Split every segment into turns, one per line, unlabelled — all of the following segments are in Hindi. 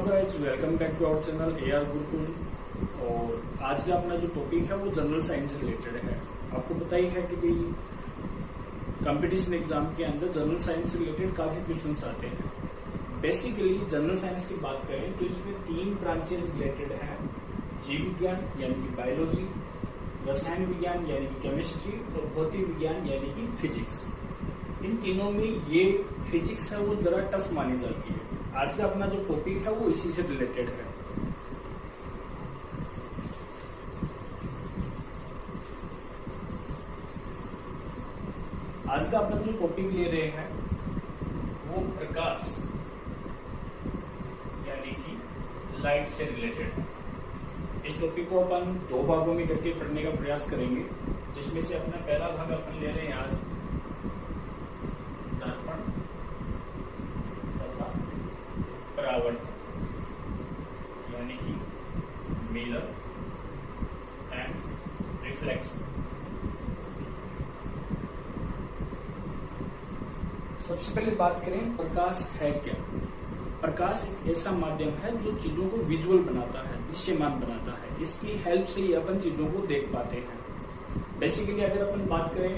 Hello guys, welcome back to our channel AR Gurukul. और आज का अपना जो टॉपिक है वो जनरल साइंस से रिलेटेड है। आपको पता ही है कि भाई कंपटीशन एग्जाम के अंदर जनरल साइंस से रिलेटेड काफी क्वेश्चंस आते हैं। बेसिकली जनरल साइंस की बात करें तो इसमें 3 ब्रांचेस रिलेटेड हैं। जीव विज्ञान यानी कि बायोलॉजी, रसायन विज्ञान यानी कि केमिस्ट्री और भौतिक विज्ञान यानी कि फिजिक्स। इन तीनों में ये फिजिक्स है वो जरा टफ मानी जाती है। आज का अपना जो टॉपिक है वो इसी से रिलेटेड है। आज का अपना जो टॉपिक ले रहे हैं वो प्रकाश यानी कि लाइट से रिलेटेड है। इस टॉपिक को अपन 2 भागों में करके पढ़ने का प्रयास करेंगे, जिसमें से अपना पहला भाग अपन ले रहे हैं आज दर्पण तथा परावर्तन यानी कि मिरर एंड रिफ्लेक्शन। सबसे पहले बात करें प्रकाश है क्या। प्रकाश एक ऐसा माध्यम है जो चीजों को विजुअल बनाता है, दृश्यमान बनाता है। इसकी हेल्प से ही अपन चीजों को देख पाते हैं। बेसिकली अगर अपन बात करें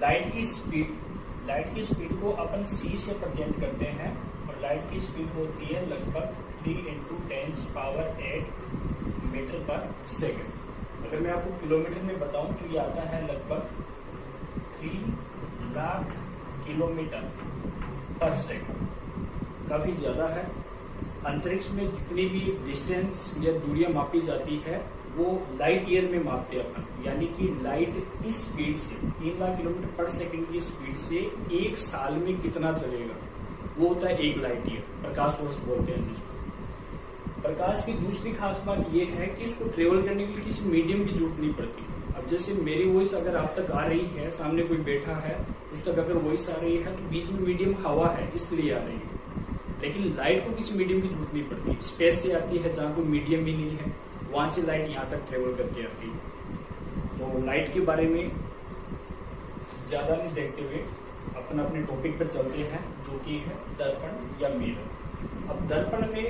लाइट की स्पीड को अपन c से प्रेजेंट करते हैं और लाइट की स्पीड होती है लगभग 3 × 10⁸ मीटर पर सेकेंड। अगर मैं आपको किलोमीटर में बताऊं तो ये आता है लगभग 3 लाख किलोमीटर पर सेकेंड। काफी ज्यादा है। अंतरिक्ष में जितनी भी डिस्टेंस या दूरियां मापी जाती है वो लाइट ईयर में मापते हैं अपन, यानी कि लाइट इस स्पीड से 3 लाख किलोमीटर पर सेकंड की स्पीड से 1 साल में कितना चलेगा वो होता है 1 लाइट ईयर। प्रकाश वर्ष बोलते हैं जिसको। प्रकाश की दूसरी खास बात ये है कि इसको ट्रेवल करने के लिए किसी मीडियम की जरूरत नहीं पड़ती। अब जैसे मेरी वॉइस अगर आप तक आ रही है, सामने कोई बैठा है उस तक अगर वॉइस आ रही है तो बीच में मीडियम हवा है इसलिए आ रही है। लेकिन लाइट को किसी मीडियम की जरूरत नहीं पड़ती। स्पेस से आती है जहां कोई मीडियम ही नहीं है, वहां से लाइट यहाँ तक ट्रेवल करके आती है। तो लाइट के बारे में ज्यादा नहीं देखते हुए अपन अपने टॉपिक पर चलते हैं, जो कि है दर्पण या मिरर। अब दर्पण में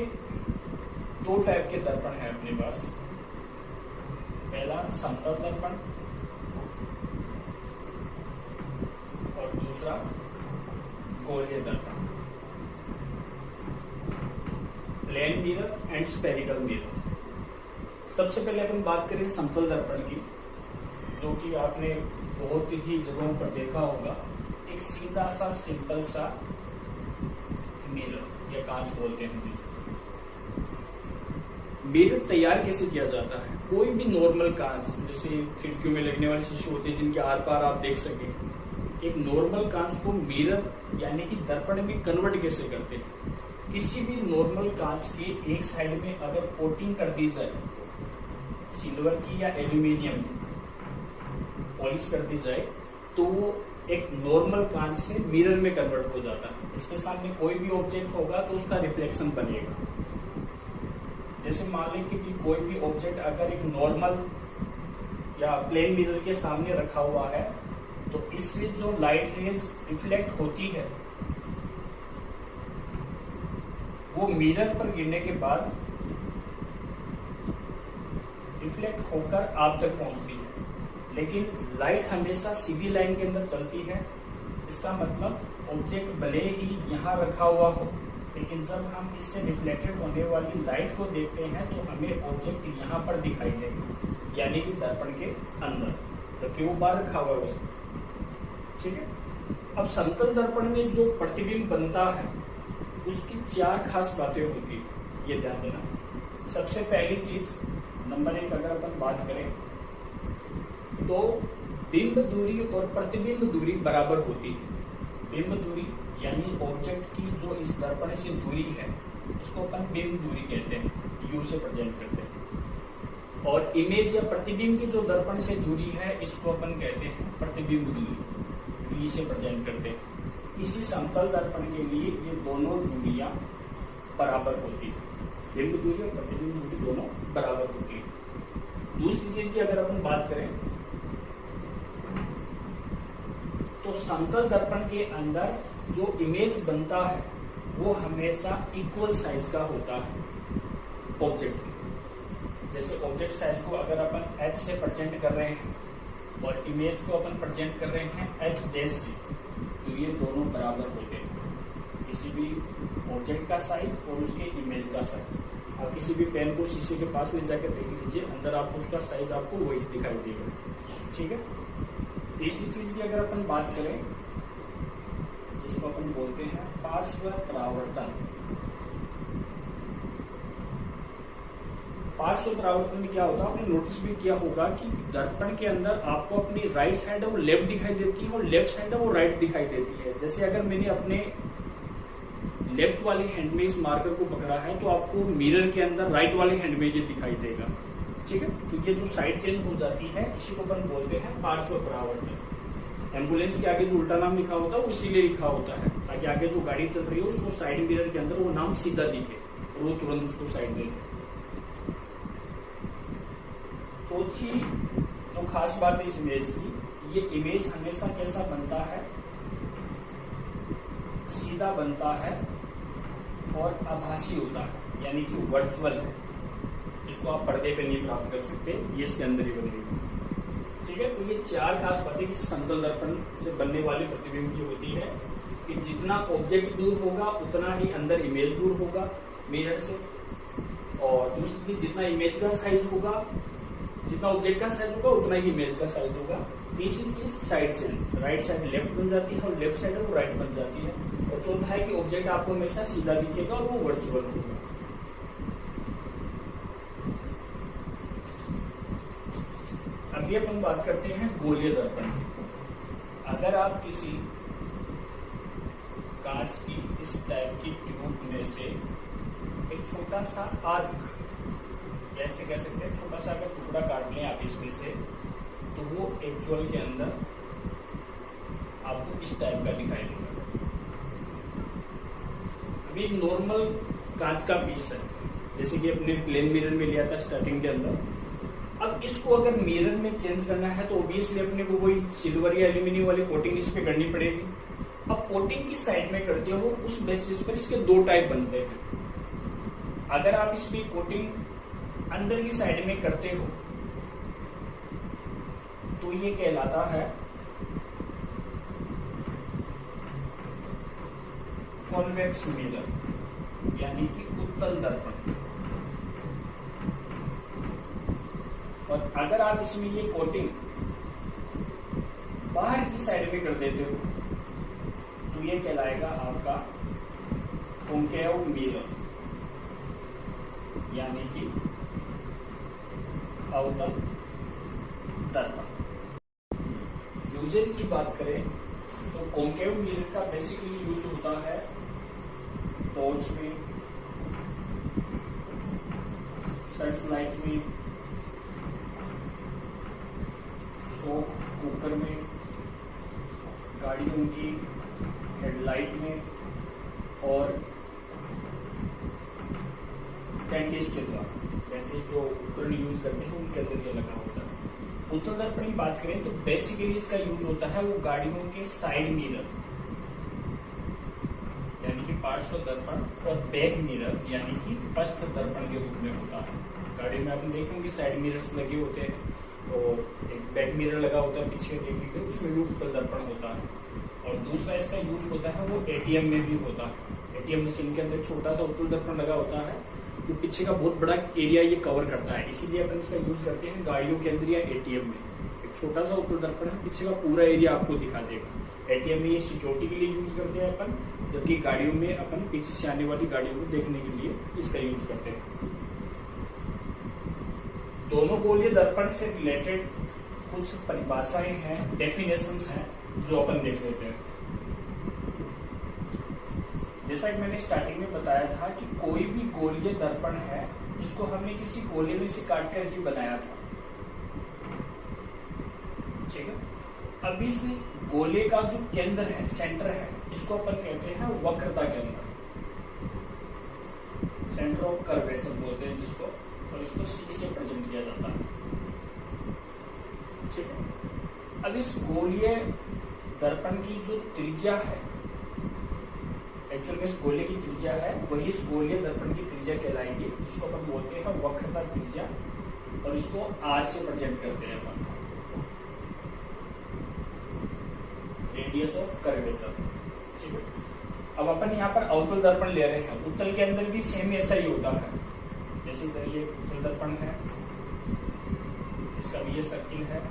2 टाइप के दर्पण है अपने पास। पहला समतल दर्पण और दूसरा गोलीय दर्पण, plane mirror and spherical mirror. सबसे पहले अपन बात करें समतल दर्पण की, जो कि आपने बहुत ही जगहों पर देखा होगा। एक सीधा सा सिंपल सा मिरर या कांच बोलते हैं जिसको। मिरर तैयार कैसे किया जाता है? कोई भी नॉर्मल कांच, जैसे खिड़कियों में लगने वाले शीशे होते हैं जिनके आर पार आप देख सके, एक नॉर्मल कांच को मिरर यानी कि दर्पण में कन्वर्ट कैसे करते हैं? किसी भी नॉर्मल कांच के एक साइड में अगर कोटिंग कर दी जाए सिल्वर की या एल्यूमिनियम की, पॉलिश कर दी जाए तो वो एक नॉर्मल कांच से मिरर में कन्वर्ट हो जाता है। इसके सामने कोई भी ऑब्जेक्ट होगा तो उसका रिफ्लेक्शन बनेगा। जैसे मान लें कि कोई भी ऑब्जेक्ट अगर एक नॉर्मल या प्लेन मिरर के सामने रखा हुआ है तो इससे जो लाइट रेज रिफ्लेक्ट होती है वो मिरर पर गिरने के बाद रिफ्लेक्ट होकर आप तक पहुंचती है। लेकिन लाइट हमेशा सीधी लाइन के अंदर चलती है। इसका मतलब ऑब्जेक्ट भले ही यहाँ रखा हुआ हो, लेकिन जब हम इससे रिफ्लेक्टेड होने वाली लाइट को देखते हैं तो हमें ऑब्जेक्ट यहाँ पर दिखाई देगा, यानी कि दर्पण के अंदर, जबकि वो बाहर रखा हुआ है उसमें। ठीक है। अब समतल दर्पण में जो प्रतिबिंब बनता है उसकी 4 खास बातें होती है, ये ध्यान देना। सबसे पहली चीज नंबर 1 अगर अपन बात करें तो बिंब दूरी और प्रतिबिंब दूरी बराबर होती है। बिंब दूरी यानी ऑब्जेक्ट की जो इस दर्पण से दूरी है उसको अपन बिंब दूरी कहते हैं, U से प्रेजेंट करते हैं। और इमेज या प्रतिबिंब की जो दर्पण से दूरी है इसको अपन कहते हैं प्रतिबिंब दूरी, V से प्रेजेंट करते हैं। इसी समतल दर्पण के लिए ये दोनों दूरियां बराबर होती है। बिंब दूरी और प्रतिबिंब दूरी दोनों बराबर होती है। दूसरी चीज की अगर अपन बात करें तो समतल दर्पण के अंदर जो इमेज बनता है वो हमेशा इक्वल साइज का होता है ऑब्जेक्ट। जैसे ऑब्जेक्ट साइज को अगर अपन h से प्रेजेंट कर रहे हैं और इमेज को अपन प्रेजेंट कर रहे हैं h डैश से, तो ये दोनों बराबर होते हैं। किसी भी ऑब्जेक्ट का साइज और उसके इमेज का साइज। आप किसी भी पेन को शीशे के पास ले जाकर देख लीजिए, अंदर आपको उसका साइज आपको वही दिखाई देगा। ठीक है। तीसरी चीज की अगर अपन बात करें, जिसको अपन बोलते हैं पार्श्व परावर्तन। पार्श्व परावर्तन में क्या होता है, आपने नोटिस भी किया होगा कि दर्पण के अंदर आपको अपनी राइट साइड है वो लेफ्ट दिखाई देती है और लेफ्ट साइड है वो राइट दिखाई देती है। जैसे अगर मैंने अपने लेफ्ट वाले हैंड में इस मार्कर को पकड़ा है तो आपको मिरर के अंदर राइट वाले हैंड में ये दिखाई देगा। ठीक है। तो ये जो साइड चेंज हो जाती है इसी को अपन बोलते हैं पार्श्व परावर्तन। एम्बुलेंस के आगे जो उल्टा नाम लिखा होता है वो इसीलिए लिखा होता है ताकि आगे जो गाड़ी चल रही है उसको साइड मिरर के अंदर वो नाम सीधा दिखे और वो तुरंत उसको साइड दे। चौथी जो खास बात है इस इमेज की, ये इमेज हमेशा कैसा बनता है, सीधा बनता है और आभासी होता है, यानी कि वर्चुअल है। इसको आप पर्दे पे नहीं प्राप्त कर सकते, ये इसके अंदर ही बनेगी। ठीक है। तो ये चार खास बातें किसी समतल दर्पण से बनने वाले प्रतिबिंब की होती है कि जितना ऑब्जेक्ट दूर होगा उतना ही अंदर इमेज दूर होगा मिरर से, और दूसरी चीज जितना इमेज का साइज होगा, जितना ऑब्जेक्ट का साइज होगा उतना ही इमेज का साइज होगा। तीसरी चीज side change, right side left बन जाती है और लेफ्ट साइड है वो राइट बन जाती है। और चौथा है कि ऑब्जेक्ट आपको हमेशा सीधा दिखेगा और वो वर्चुअल होगा। अभी अपन बात करते हैं गोलीय दर्पण की। अगर आप किसी कांच की इस टाइप की ट्यूब में से एक छोटा सा आर्क, ऐसे कह सकते हैं छोटा सा अगर टुकड़ा काट लें आप इसमें से, तो वो एक्चुअल के अंदर आपको इस टाइप का दिखाई देगा। अभी नॉर्मल कांच का पीस है, जैसे कि अपने प्लेन मिरर में लिया था स्टार्टिंग के अंदर। अब इसको अगर मिरर में चेंज करना है तो ऑब्वियसली अपने को वही सिल्वर या एल्यूमिनियम वाली कोटिंग इस पे करनी पड़ेगी। अब कोटिंग की साइड में करते हो उस बेसिस पर इसके दो टाइप बनते हैं। अगर आप इसमें कोटिंग अंदर की साइड में करते हो तो ये कहलाता है कॉन्वेक्स मिरर, यानी कि उत्तल दर्पण। और अगर आप इसमें ये कोटिंग बाहर की साइड में कर देते हो तो ये कहलाएगा आपका कॉन्केव मिरर, यानी कि अवतल दर्पण। यूजेस की बात करें तो कॉन्केव मिरर का बेसिकली यूज होता है टॉर्च में, सर्च लाइट में, शॉक कुकर में, गाड़ियों की हेडलाइट में और डेंटिस्ट के द्वारा, डेंटिस्ट जो उपकरण यूज करते हैं उनके अंदर ये लगा होता है। उत्तल दर्पण की बात करें तो बेसिकली इसका यूज होता है वो गाड़ियों के साइड मिरर, यानी कि पार्श्व दर्पण, और बैक मिरर यानी कि पश्च दर्पण के रूप में होता है। गाड़ी में आपने देखे होंगे साइड मिरर्स लगे होते हैं और एक बैक मिरर लगा होता है पीछे देखने के, उसमें भी उत्तल दर्पण होता है। और दूसरा इसका यूज होता है वो एटीएम में भी होता है। एटीएम मशीन के अंदर छोटा सा उत्तल दर्पण लगा होता है जो पीछे का बहुत बड़ा एरिया ये कवर करता है, इसीलिए अपन इसका यूज करते हैं गाड़ियों के अंदर या एटीएम में। एक छोटा सा उत्तल दर्पण है, पीछे का पूरा एरिया आपको दिखा देगा। एटीएम में ये सिक्योरिटी के लिए यूज करते हैं अपन, जबकि गाड़ियों में अपन पीछे से आने वाली गाड़ियों को देखने के लिए इसका यूज करते हैं। दोनों गोलीय दर्पण से रिलेटेड कुछ परिभाषाएं हैं, डेफिनेशंस हैं जो अपन देख लेते हैं। जैसा कि मैंने स्टार्टिंग में बताया था कि कोई भी गोलीय दर्पण है इसको हमने किसी गोले में से काटकर ही बनाया था। ठीक है। अब इस गोले का जो केंद्र है, सेंटर है, इसको अपन कहते हैं वक्रता केंद्र, सेंटर ऑफ कर्वेचर बोलते हैं जिसको, और इसको सी से प्रेजेंट किया जाता है। ठीक है। अब इस गोलीय दर्पण की जो त्रिज्या है एक्चुअल में इस गोले की त्रिज्या है वही इस गोलीय दर्पण की त्रिज्या कहलाएगी, जिसको अपन बोलते हैं वक्रता त्रिज्या, और इसको आर से प्रेजेंट करते हैं अपन, रेडियस ऑफ कर्वेचर। ठीक है, अब अपन यहाँ पर अवतल दर्पण ले रहे हैं, उत्तल के अंदर भी सेम ऐसा ही होता है। जैसे इधर ये उत्तल दर्पण है, इसका भी ये सर्किल है,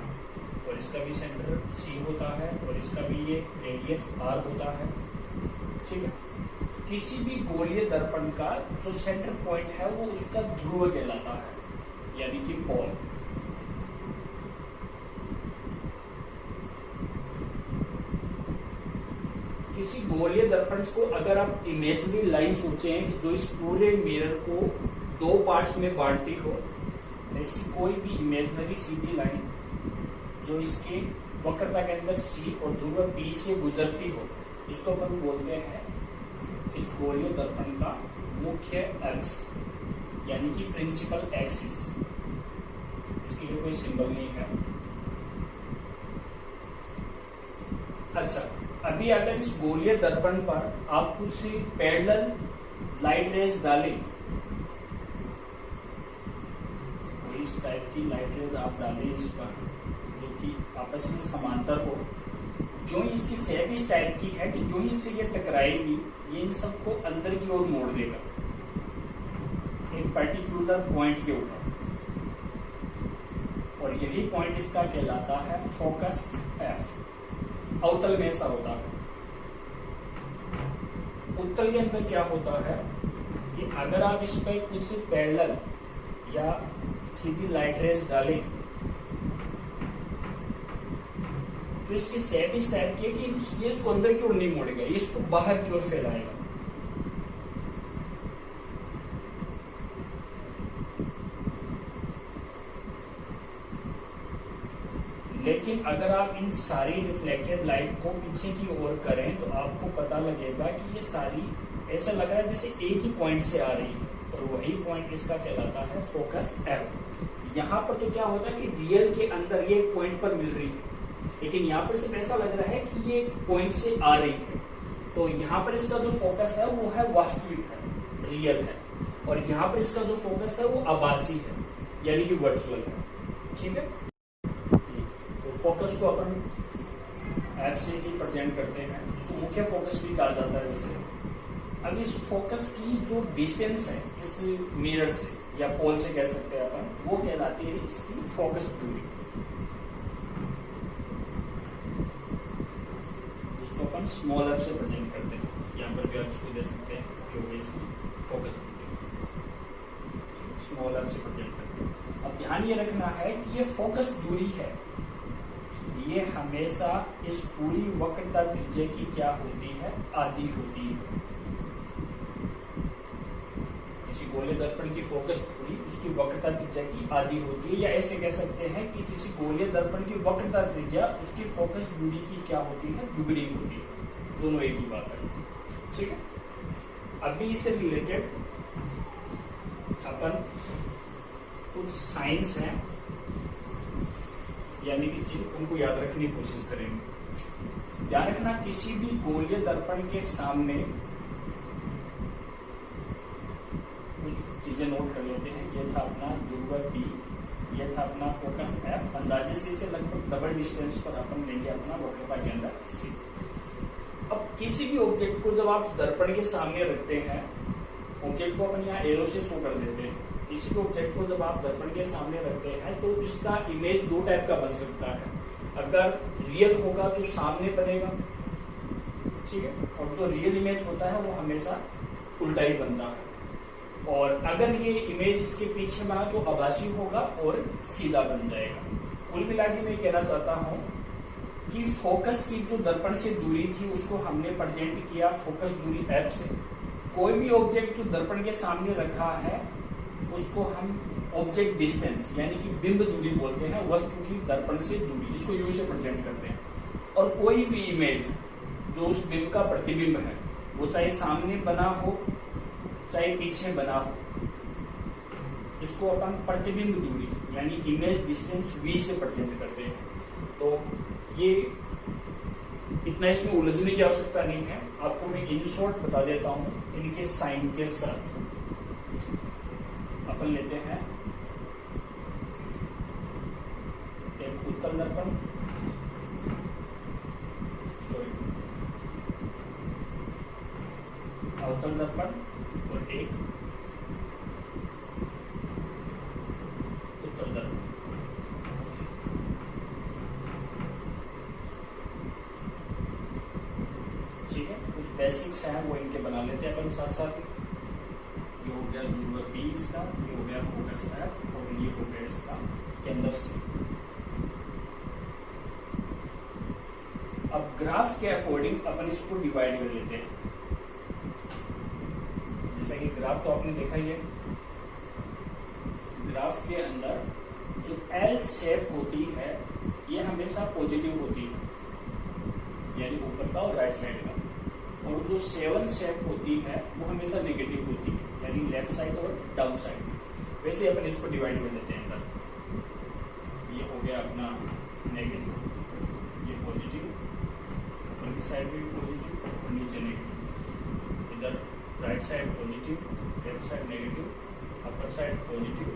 और इसका भी सेंटर सी होता है, और इसका भी ये रेडियस आर होता है। ठीक है, किसी भी गोलीय दर्पण का जो सेंटर पॉइंट है वो उसका ध्रुव कहलाता है, यानी कि पोल। किसी गोलीय दर्पण को अगर आप इमेजिनरी लाइन सोचें कि जो इस पूरे मिरर को दो पार्ट्स में बांटती हो, ऐसी कोई भी इमेजिनरी सीधी लाइन जो इसके वक्रता के अंदर सी और ध्रुव बी से गुजरती हो, इसको अपन बोलते हैं इस गोलीय दर्पण का मुख्य एक्स, यानी कि प्रिंसिपल एक्सिस। इसके लिए कोई सिंबल नहीं है। अच्छा, अभी अगर इस गोलीय दर्पण पर आप कुछ पैरेलल लाइट रेज डालें, इस टाइप की लाइट रेज आप डालें इस पर, जो कि आपस में समांतर हो, जो इसकी शेप इस टाइप की है कि जो ही इससे ये टकराएगी ये इन सबको अंदर की ओर मोड़ देगा एक पर्टिकुलर पॉइंट के ऊपर, और यही पॉइंट इसका कहलाता है फोकस एफ। अवतल में ऐसा होता है। उत्तल के अंदर क्या होता है कि अगर आप इस पर कुछ पैरेलल या सीधी लाइट रेज डालें तो इसकी शेप इस टाइप की है कि ये इसको अंदर की ओर नहीं मोड़ेगा, ये इसको बाहर की ओर फैलाएगा। लेकिन अगर आप इन सारी रिफ्लेक्टेड लाइट को पीछे की ओर करें तो आपको पता लगेगा कि ये सारी ऐसा लग रहा है जैसे एक ही पॉइंट से आ रही है, और वही पॉइंट इसका कहलाता है फोकस एफ। यहाँ पर तो क्या होता है कि रियल के अंदर ये एक पॉइंट पर मिल रही है, लेकिन यहाँ पर सिर्फ ऐसा लग रहा है कि ये एक पॉइंट से आ रही है। तो यहाँ पर इसका जो फोकस है वो है वास्तविक है, रियल है, और यहाँ पर इसका जो फोकस है वो आभासी है, यानी कि वर्चुअल है। ठीक है, तो फोकस को अपन ऐप से ही प्रेजेंट करते हैं, उसको मुख्य फोकस भी कहा जाता है वैसे। अब इस फोकस की जो डिस्टेंस है इस मिरर से या पोल से कह सकते हैं अपन, वो कहलाती है इसकी फोकस दूरी, जिसको अपन स्मॉल एफ से प्रेजेंट करते हैं। यहाँ पर भी आप इसको दे सकते हैं फोकस दूरी, स्मॉल एफ से प्रेजेंट करते हैं। अब ध्यान ये रखना है कि ये फोकस दूरी है, ये हमेशा इस पूरी वक्रता त्रिज्या की क्या होती है, आधी होती है। किसी गोलीय दर्पण की फोकस दूरी उसकी वक्रता त्रिज्या की आधी होती है, या ऐसे कह सकते हैं कि किसी गोलीय दर्पण की वक्रता त्रिज्या उसकी फोकस दूरी की क्या होती है, दुगनी होती है। दोनों एक ही बात है। ठीक है, अभी इससे रिलेटेड अपन कुछ साइंस हैं, यानी कि चीज उनको याद रखने की कोशिश करेंगे। ध्यान रखना, किसी भी गोलीय दर्पण के सामने कुछ चीजें नोट कर लेते हैं। ये था अपना ध्रुव बी, ये था अपना फोकस एफ। अंदाजे से इसे लगभग डबल डिस्टेंस पर अपन लेंगे अपना वक्रता के अंदर सी। अब किसी भी ऑब्जेक्ट को जब आप दर्पण के सामने रखते हैं, ऑब्जेक्ट को अपन यहाँ एरो से शो कर देते हैं। किसी भी ऑब्जेक्ट को जब आप दर्पण के सामने रखते हैं तो इसका इमेज दो टाइप का बन सकता है। अगर रियल होगा तो सामने बनेगा, ठीक है, और जो रियल इमेज होता है वो हमेशा उल्टा ही बनता है। और अगर ये इमेज इसके पीछे बना तो आभासी होगा और सीधा बन जाएगा। कुल मिला के मैं कहना चाहता हूं कि फोकस की जो दर्पण से दूरी थी उसको हमने प्रेजेंट किया फोकस दूरी एफ से। कोई भी ऑब्जेक्ट जो दर्पण के सामने रखा है उसको हम ऑब्जेक्ट डिस्टेंस यानी कि बिंब दूरी बोलते हैं, वस्तु की दर्पण से दूरी, इसको यू से प्रेजेंट करते हैं। और कोई भी इमेज जो उस बिंब का प्रतिबिंब है, वो चाहे सामने बना हो चाहे पीछे बना हो, इसको अपन प्रतिबिंब दूरी यानी इमेज डिस्टेंस वी से प्रेजेंट करते हैं। तो ये इतना इसमें उलझने की आवश्यकता नहीं है, आपको मैं इन शॉर्ट बता देता हूं इनके साइन के साथ। अपन लेते हैं एक उत्तल दर्पण, सॉरी अवतल दर्पण और एक उत्तल दर्पण। ठीक है, कुछ बेसिक्स हैं वो इनके बना लेते हैं अपन साथ साथ। ये हो गया ध्रुव बी इसका, ये हो गया फोकस एफ और ये हो गया इसका केंद्र सी। अब ग्राफ के अकॉर्डिंग अपन इसको डिवाइड कर लेते हैं। जैसा कि ग्राफ तो आपने देखा ही है, ग्राफ के अंदर जो एल शेप होती है ये हमेशा पॉजिटिव होती है, यानी ऊपर का और राइट साइड का, और जो 7 शेप होती है वो हमेशा नेगेटिव होती है, यानी लेफ्ट साइड और डाउन साइड। वैसे अपन इसको डिवाइड कर लेते हैं अंदर। ये हो गया अपना नेगेटिव, ये पॉजिटिव, ऊपर की साइड भी पॉजिटिव और नीचे नेगेटिव। इधर right side positive, left side negative, upper side positive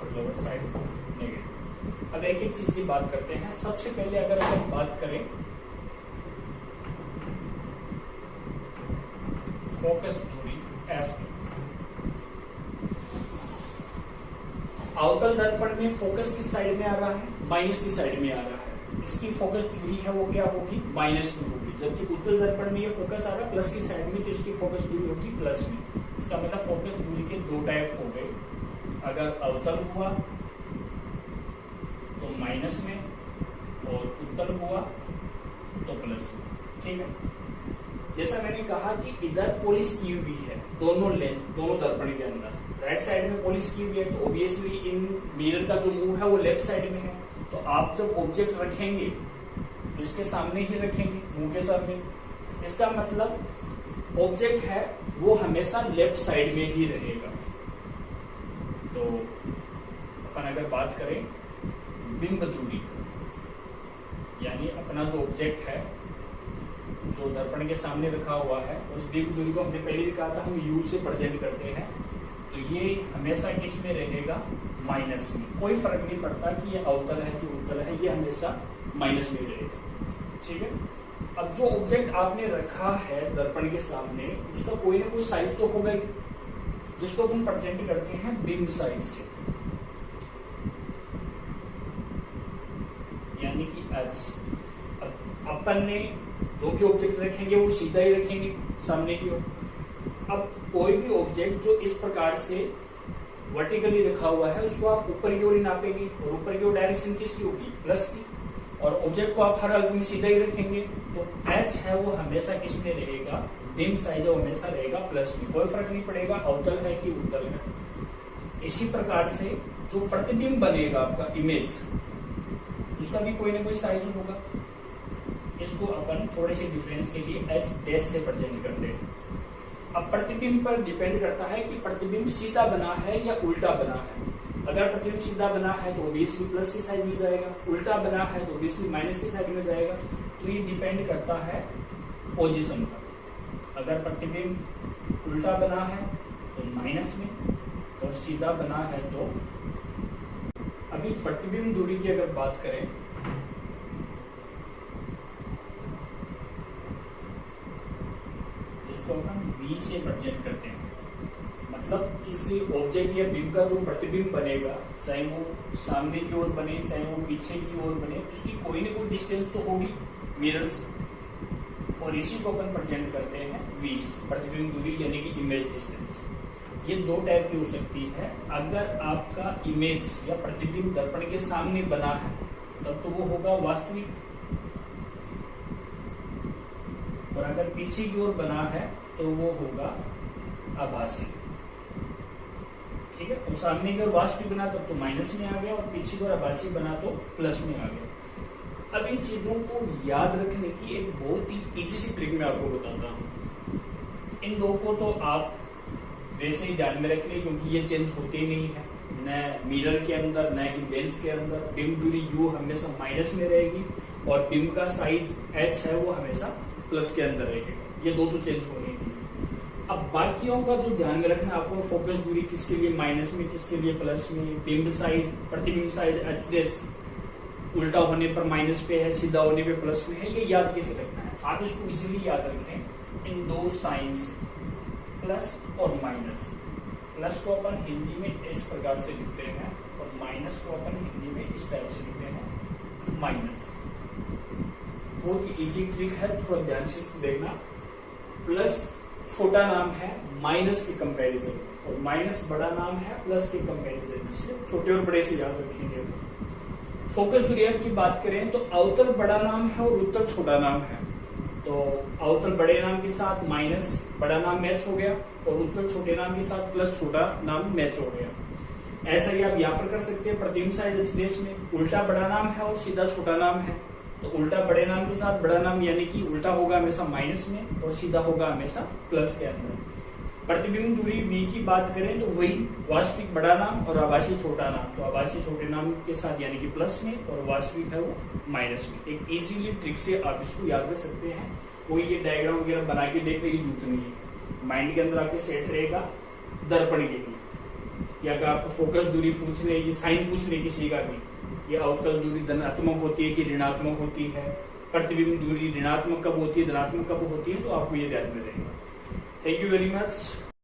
और लोअर साइड नेगेटिव। अब एक एक चीज की बात करते हैं। सबसे पहले अगर अपन बात करें फोकस दूरी एफ, अवतल दर्पण में फोकस किस साइड में आ रहा है? माइनस की साइड में आ रहा है। इसकी फोकस दूरी है वो क्या होगी? -2 होगी। जबकि उत्तल दर्पण में ये फोकस आ रहा है प्लस की साइड में, तो इसकी फोकस दूरी होगी प्लस में। इसका मतलब फोकस दूरी के 2 टाइप हो गए। अगर अवतल हुआ तो माइनस में और उत्तल हुआ तो प्लस में। ठीक है, जैसा मैंने कहा कि इधर पॉलिश की हुई है दोनों लेंस, दोनों दर्पण के अंदर राइट साइड में पॉलिश की हुई है, तो ऑब्वियसली इन मिरर का जो मुंह है वो लेफ्ट साइड में है। तो आप जब ऑब्जेक्ट रखेंगे तो इसके सामने ही रखेंगे, मुंह के सामने। इसका मतलब ऑब्जेक्ट है वो हमेशा लेफ्ट साइड में ही रहेगा। तो अपन अगर बात करें बिंब दूरी, यानी अपना जो ऑब्जेक्ट है जो दर्पण के सामने रखा हुआ है, उस बिंब दूरी को हमने पहले भी कहा था हम यू से प्रेजेंट करते हैं। तो ये हमेशा किस में रहेगा? माइनस में। कोई फर्क नहीं पड़ता कि ये अवतल है कि उत्तल है, ये हमेशा माइनस में रहेगा। ठीक है, अब जो ऑब्जेक्ट आपने रखा है दर्पण के सामने, उसका कोई ना कोई साइज तो होगा ही, जिसको हम प्रेजेंट करते हैं बिंब साइज से, यानी कि एच। अपन ने जो भी ऑब्जेक्ट रखेंगे वो सीधा ही रखेंगे सामने की ओर। अब कोई भी ऑब्जेक्ट जो इस प्रकार से वर्टिकली रखा हुआ है उसको आप ऊपर की ओर ही नापेंगे, और ऊपर की ओर डायरेक्शन किसकी होगी? प्लस की। और ऑब्जेक्ट को आप हर हालत में सीधा ही रखेंगे, तो एच है वो हमेशा किस में रहेगा? बिंब साइज है वो हमेशा रहेगा प्लस में। कोई फर्क नहीं पड़ेगा अवतल है कि उत्तल है। इसी प्रकार से जो प्रतिबिंब बनेगा आपका इमेज, उसका भी कोई ना कोई साइज होगा। इसको अपन थोड़े से डिफरेंस के लिए एच डैश से प्रेजेंट करते हैं। अब प्रतिबिंब पर डिपेंड करता है कि प्रतिबिंब सीधा बना है या उल्टा बना है। अगर प्रतिबिंब सीधा बना है तो ऑब्वियसली प्लस की साइड में जाएगा, उल्टा बना है तो ऑब्वियसली माइनस की साइड में जाएगा। तो ये डिपेंड करता है पोजीशन पर। अगर प्रतिबिंब उल्टा बना है तो माइनस में, और सीधा बना है तो। अभी प्रतिबिंब दूरी की अगर बात करें, जिसको हम V से प्रेजेंट करते हैं, मतलब इस ऑब्जेक्ट या बिंब का जो प्रतिबिंब बनेगा, चाहे वो सामने की ओर बने चाहे वो पीछे की ओर बने, उसकी कोई ना कोई डिस्टेंस तो होगी मिरर से, और इसी को अपन प्रेजेंट करते हैं V से, प्रतिबिंब दूरी यानी कि इमेज डिस्टेंस। ये 2 टाइप की हो सकती है। अगर आपका इमेज या प्रतिबिंब दर्पण के सामने बना है तब तो वो होगा वास्तविक, और अगर पीछे की ओर बना है तो वो होगा आभासी। ठीक है, तो सामने की ओर वास्तविक बना तब तो माइनस में आ गया, और पीछे की ओर आभासी बना तो प्लस में आ गया। अब इन चीजों को याद रखने की एक बहुत ही इजी सी ट्रिक मैं आपको बताता हूँ। इन 2 को तो आप वैसे ही ध्यान में रख लिए, क्योंकि ये चेंज होते ही नहीं है, न मिरर के अंदर न ही लेंस के अंदर। बिंब दूरी यू हमेशा माइनस में रहेगी, और बिंब का साइज h है वो हमेशा प्लस के अंदर रहेगा। ये दो तो चेंज होने की। अब बाकियों का जो ध्यान में रखना आपको, फोकस दूरी किसके लिए माइनस में, किसके लिए प्लस में, बिंब साइज, प्रतिबिंब साइज h' उल्टा होने पर माइनस पे है, सीधा होने पे प्लस में है, ये याद कैसे रखना है। आप इसको इजीली याद रखें इन दो साइन से, प्लस और माइनस। प्लस को अपन हिंदी में इस प्रकार से लिखते हैं और माइनस को अपन हिंदी में इस टाइप से लिखते हैं माइनस। बहुत ही इजी ट्रिक है, थोड़ा ध्यान से इसको देखना। प्लस छोटा नाम है माइनस के कंपैरिजन और माइनस बड़ा नाम है प्लस के कंपैरिजन, इसलिए छोटे और बड़े से याद रखेंगे। फोकस दूरी की बात करें तो अवतल बड़ा नाम है और उत्तल छोटा नाम है। तो अवतल बड़े नाम के साथ माइनस बड़ा नाम मैच हो गया और उत्तल छोटे नाम के साथ प्लस छोटा नाम मैच हो गया। ऐसा ही आप यहाँ पर कर सकते हैं प्रतिबिंब साइज h' में उल्टा बड़ा नाम है और सीधा छोटा नाम है। तो उल्टा बड़े नाम के साथ बड़ा नाम यानी कि उल्टा होगा हमेशा माइनस में और सीधा होगा हमेशा प्लस के अंदर। प्रतिबिंब दूरी v की बात करें तो वही वास्तविक बड़ा नाम और आभासी छोटा नाम। तो आभासी छोटे नाम के साथ यानी कि प्लस में और वास्तविक है वो माइनस में। एक इजीली ट्रिक से आप इसको याद रख सकते हैं। कोई ये डायग्राम वगैरह बना के देखने की जरूरत नहीं है, माइंड के अंदर आपके सेट रहेगा दर्पण के लिए। या अगर आपको फोकस दूरी पूछने की साइन पूछने किसी का भी, ये अवतल दूरी धनात्मक होती है कि ऋणात्मक होती है, प्रतिबिंब दूरी ऋणात्मक कब होती है धनात्मक कब होती है, तो आपको ये ध्यान में रहेगा। Thank you very much.